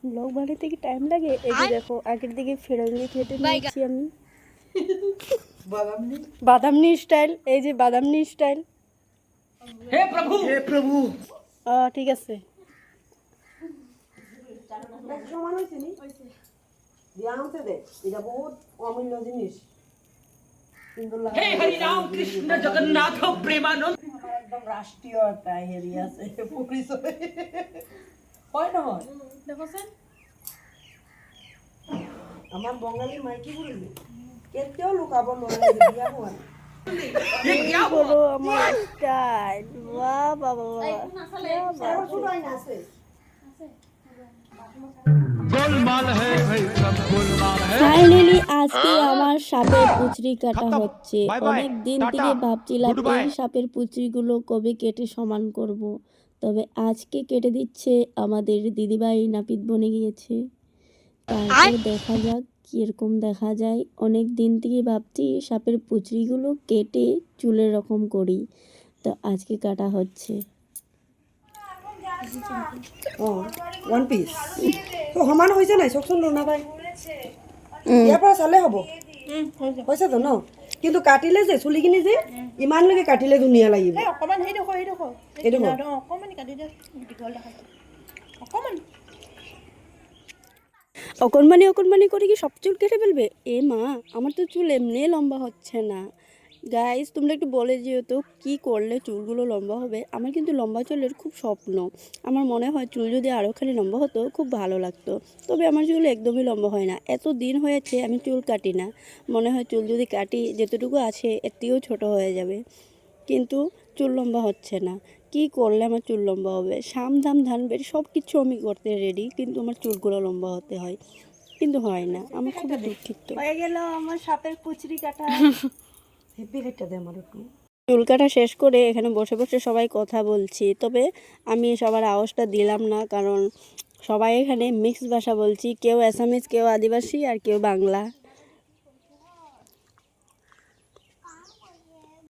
Blog বানাতে কি time লাগে? এই যে দেখো আগের দিকে ফেরঙ্গি কেটে নিয়েছি আমি, বাদামনি স্টাইল। এই যে বাদামনি স্টাইল। হে প্রভু, হে প্রভু। ঠিক আছে। সমান হয়েছে নি দিয়া আনতে দে, এটা বহুত অমূল্য জিনিস। হে হরি রাম কৃষ্ণ জগন্নাথ প্রেমানন্দ। আমার একদম রাষ্ট্রীয় একটা হেরি আছে পরিচয়, হয় না হয়? দেখছেন আমার বঙ্গালী মাইকি বলবি কেউ লুকাব নয় দিয়া হওয়া বলো আমার স্টাইল। বাহ বাবা আছে। ফাইনালি আজকে আমার সাপের পুচড়ি কাটা হচ্ছে। অনেক দিন থেকে ভাবছিলাম এই সাপের পুচড়িগুলো কবে কেটে সমান করব। তবে আজকে কেটে দিচ্ছে আমাদের দিদিভাই। নাপিত বনে গিয়েছে, তারপর দেখা যাক কীরকম দেখা যায়। অনেক দিন থেকে ভাবছি সাপের পুচড়িগুলো কেটে চুলের রকম করি, তো আজকে কাটা হচ্ছে। ওয়ান পিস তো সমান হৈছে নাই চাওকচোন লোনা বাই, ইয়াৰ পৰা চালে হ'ব হৈছে তো ন? কিন্তু কাটিলে যে চুলিখিনি যে ইমানলৈকে কাটিলে ধুনীয়া লাগিব। অকণমান অকণমান কাটি দে, দীঘল দেখা যায় অকণমান। অকণমানি করে কি সব চুল কেটে ফেলবে? এ মা, আমার তো চুল এমনি লম্বা হচ্ছে না। গাইস তোমরা একটু বলে যেহেতু কি করলে চুলগুলো লম্বা হবে। আমার কিন্তু লম্বা চুলের খুব স্বপ্ন। আমার মনে হয় চুল যদি আরও খালি লম্বা হতো খুব ভালো লাগতো। তবে আমার চুল একদমই লম্বা হয় না। এত দিন হয়েছে আমি চুল কাটি না। মনে হয় চুল যদি কাটি যেতটুকু আছে এর থেকেও ছোটো হয়ে যাবে, কিন্তু চুল লম্বা হচ্ছে না। কি করলে আমার চুল লম্বা হবে? সাম দাম ধান বের সব কিছু আমি করতে রেডি, কিন্তু আমার চুলগুলো লম্বা হতে হয়, কিন্তু হয় না। আমার খুবই দুঃখিত। হয়ে গেল আমার সাপের পুচড়ি কাটা। হেপি রেটটা দে আমার একটু। চুল কাটা শেষ করে এখানে বসে বসে সবাই কথা বলছি। তবে আমি সবার আওয়াজটা দিলাম না, কারণ সবাই এখানে মিক্স ভাষা বলছি। কেউ অ্যাসামিজ, কেউ আদিবাসী, আর কেউ বাংলা।